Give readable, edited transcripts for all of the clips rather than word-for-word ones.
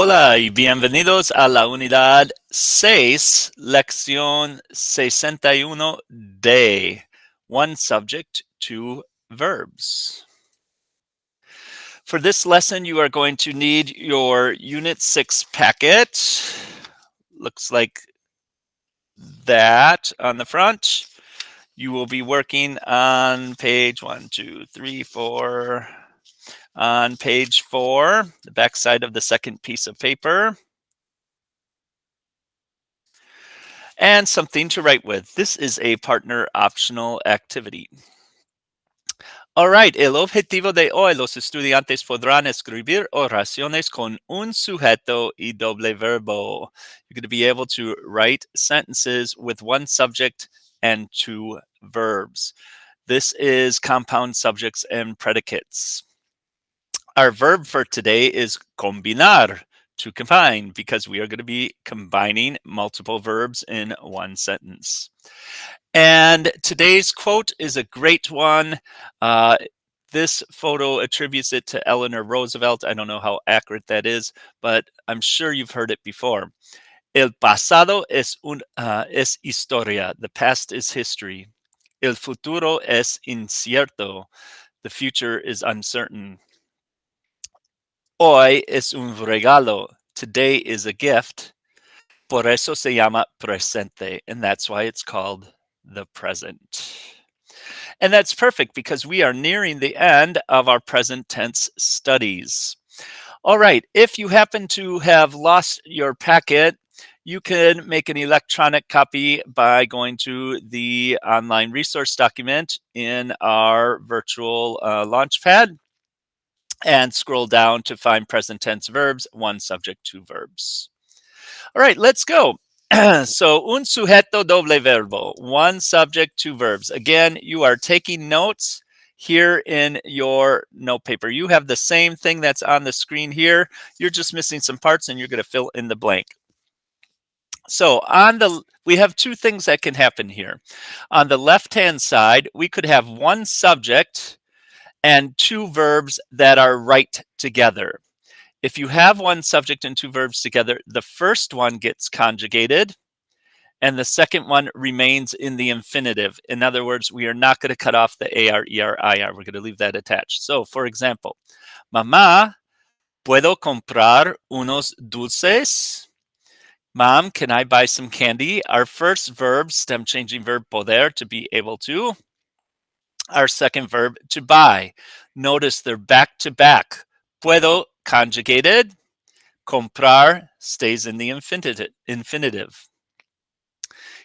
Hola y bienvenidos a la unidad 6, lección 61 de One Subject Two Verbs. For this lesson, you are going to need your Unit 6 packet. Looks like that on the front. You will be working on page 4. On page 4, the back side of the second piece of paper. And something to write with. This is a partner optional activity. All right, el objetivo de hoy, los estudiantes podrán escribir oraciones con un sujeto y doble verbo. You're going to be able to write sentences with one subject and two verbs. This is compound subjects and predicates. Our verb for today is combinar, to combine, because we are going to be combining multiple verbs in one sentence. And today's quote is a great one. This photo attributes it to Eleanor Roosevelt. I don't know how accurate that is, but I'm sure you've heard it before. El pasado es historia. The past is history. El futuro es incierto. The future is uncertain. Hoy es un regalo. Today is a gift. Por eso se llama presente, and that's why it's called the present. And that's perfect because we are nearing the end of our present tense studies. All right, if you happen to have lost your packet, you can make an electronic copy by going to the online resource document in our virtual Launchpad and scroll down to find present tense verbs, one subject, two verbs. All right, let's go. So, un sujeto doble verbo, one subject, two verbs. Again, you are taking notes here in your note paper. You have the same thing that's on the screen here. You're just missing some parts and you're going to fill in the blank. So we have two things that can happen here. On the left-hand side, we could have one subject and two verbs that are right together. If you have one subject and two verbs together, the first one gets conjugated and the second one remains in the infinitive. In other words, we are not going to cut off the AR, ER, IR. We're going to leave that attached. So, for example, Mamá, ¿puedo comprar unos dulces? Mom, can I buy some candy? Our first verb, stem changing verb poder, to be able to. Our second verb, to buy. Notice they're back to back. Puedo, conjugated. Comprar stays in the infinitive.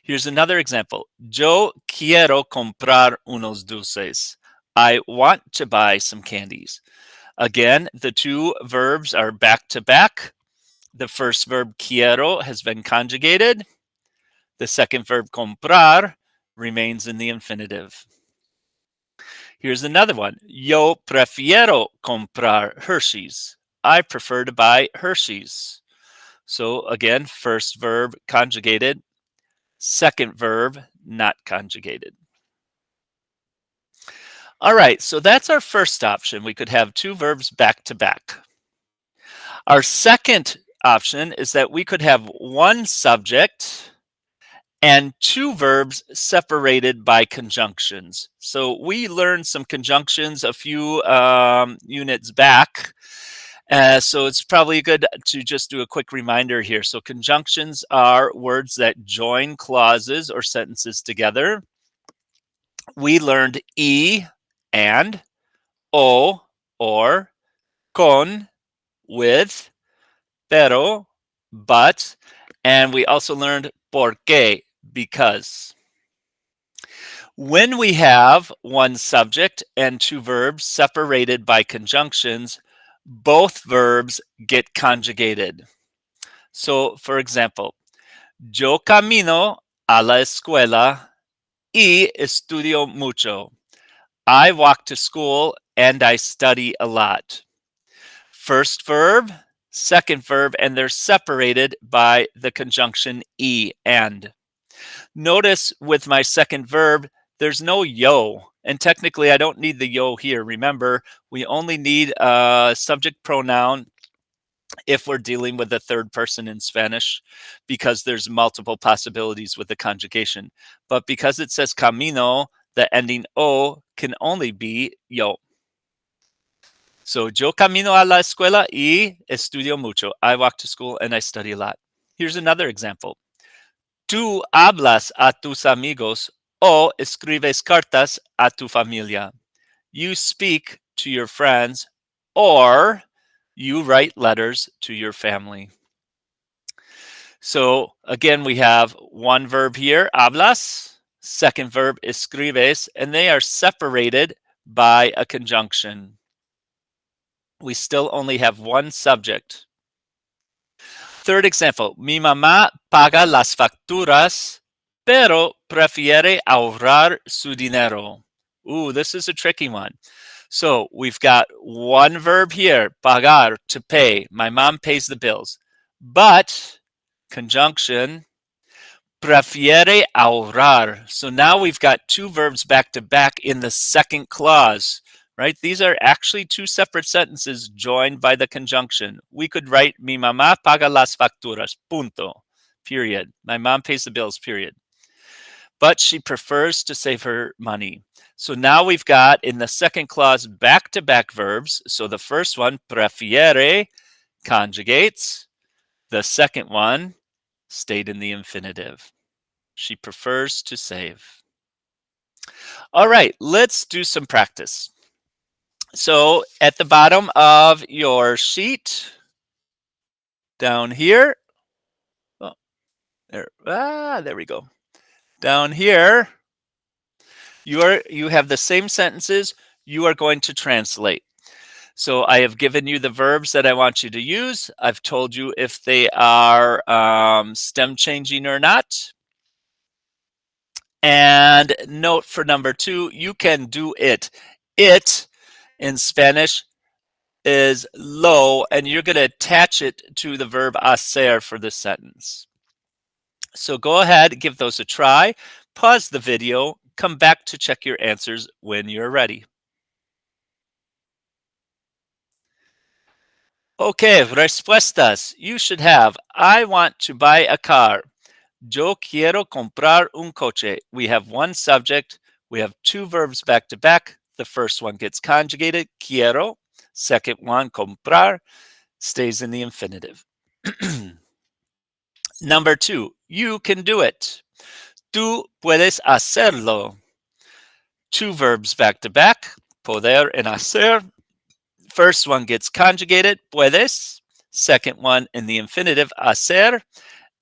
Here's another example. Yo quiero comprar unos dulces. I want to buy some candies. Again, the two verbs are back to back. The first verb, quiero, has been conjugated. The second verb, comprar, remains in the infinitive. Here's another one. Yo prefiero comprar Hershey's. I prefer to buy Hershey's. So again, first verb conjugated, second verb not conjugated. All right, so that's our first option. We could have two verbs back to back. Our second option is that we could have one subject and two verbs separated by conjunctions. So we learned some conjunctions a few units back. So it's probably good to just do a quick reminder here. So conjunctions are words that join clauses or sentences together. We learned y, and, o, or, con, with, pero, but, and we also learned por qué, because. When we have one subject and two verbs separated by conjunctions, both verbs get conjugated. So, for example, yo camino a la escuela y estudio mucho. I walk to school and I study a lot. First verb, second verb, and they're separated by the conjunction y, and. Notice with my second verb, there's no yo. And technically, I don't need the yo here. Remember, we only need a subject pronoun if we're dealing with the third person in Spanish, because there's multiple possibilities with the conjugation. But because it says camino, the ending o can only be yo. So yo camino a la escuela y estudio mucho. I walk to school and I study a lot. Here's another example. Tú hablas a tus amigos o escribes cartas a tu familia. You speak to your friends or you write letters to your family. So again, we have one verb here, hablas, second verb, escribes, and they are separated by a conjunction. We still only have one subject. Third example, mi mamá paga las facturas, pero prefiere ahorrar su dinero. Ooh, this is a tricky one. So we've got one verb here, pagar, to pay. My mom pays the bills. But conjunction, prefiere ahorrar. So now we've got two verbs back to back in the second clause, right? These are actually two separate sentences joined by the conjunction. We could write, mi mamá paga las facturas, punto, period. My mom pays the bills, period. But she prefers to save her money. So now we've got in the second clause back to back verbs. So the first one, prefiere, conjugates. The second one stayed in the infinitive. She prefers to save. All right, let's do some practice. So at the bottom of your sheet, down here, oh, there we go. Down here, you have the same sentences you are going to translate. So I have given you the verbs that I want you to use. I've told you if they are stem changing or not. And note for number 2, you can do it. It in Spanish is lo, and you're going to attach it to the verb hacer for this sentence. So go ahead, give those a try, pause the video, come back to check your answers when you're ready. Okay, respuestas. You should have, I want to buy a car. Yo quiero comprar un coche. We have one subject. We have two verbs back to back. The first one gets conjugated, quiero. Second one, comprar, stays in the infinitive. Number 2, you can do it. Tú puedes hacerlo. Two verbs back to back, poder and hacer. First one gets conjugated, puedes. Second one in the infinitive, hacer.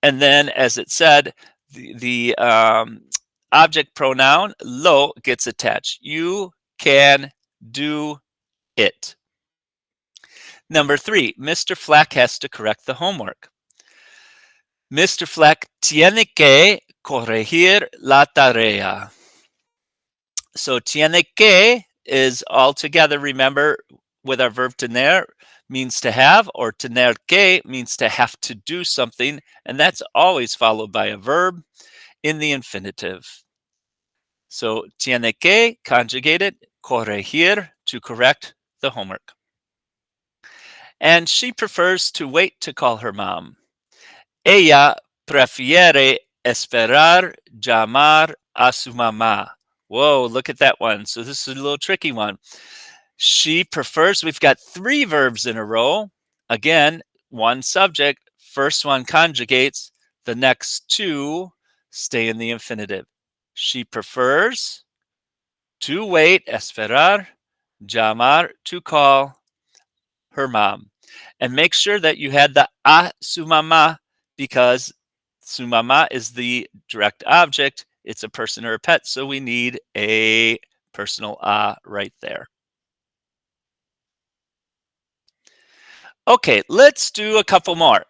And then, as it said, the object pronoun lo gets attached. You can do it. Number 3, Mr. Flack has to correct the homework. Mr. Flack tiene que corregir la tarea. So tiene que is all together, remember, with our verb tener means to have, or tener que means to have to do something, and that's always followed by a verb in the infinitive. So tiene que, conjugated, corregir, to correct the homework. And she prefers to wait to call her mom. Ella prefiere esperar llamar a su mamá. Whoa, look at that one. So this is a little tricky one. She prefers, we've got 3 verbs in a row. Again, one subject, first one conjugates, the next 2 stay in the infinitive. She prefers to wait, esperar, llamar, to call her mom. And make sure that you had the a su mamá, because su mamá is the direct object. It's a person or a pet, so we need a personal a right there. Okay, let's do a couple more.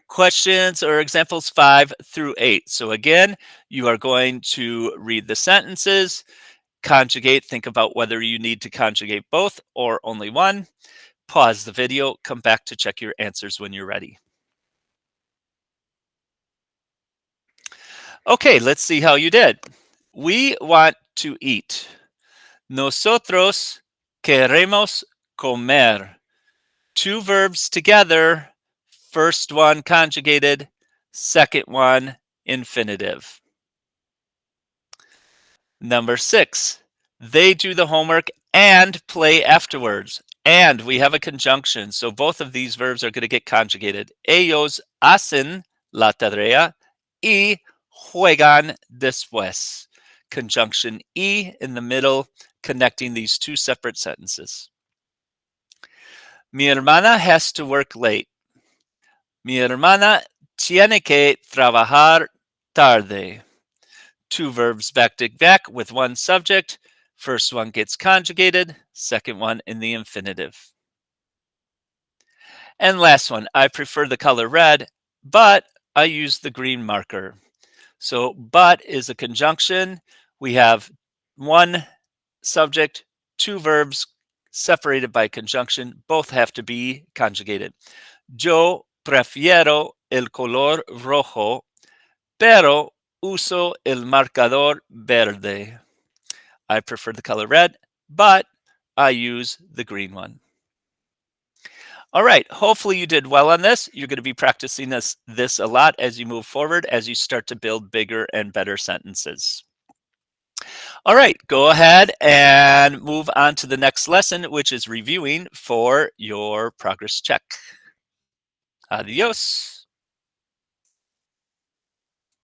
Questions or examples 5 through 8. So again, you are going to read the sentences, conjugate, think about whether you need to conjugate both or only one. Pause the video, come back to check your answers when you're ready. Okay, let's see how you did. We want to eat. Nosotros queremos comer. Two verbs together, first one conjugated, second one infinitive. Number 6, they do the homework and play afterwards. And we have a conjunction, so both of these verbs are going to get conjugated. Ellos hacen la tarea y juegan después. Conjunction y in the middle, connecting these two separate sentences. Mi hermana has to work late. Mi hermana tiene que trabajar tarde. Two verbs back to back with one subject. First one gets conjugated, second one in the infinitive. And last one, I prefer the color red, but I use the green marker. So, but is a conjunction. We have one subject, two verbs separated by conjunction. Both have to be conjugated. Yo prefiero el color rojo, pero uso el marcador verde. I prefer the color red, but I use the green one. All right, hopefully you did well on this. You're going to be practicing this a lot as you move forward, as you start to build bigger and better sentences. All right, go ahead and move on to the next lesson, which is reviewing for your progress check. Adios.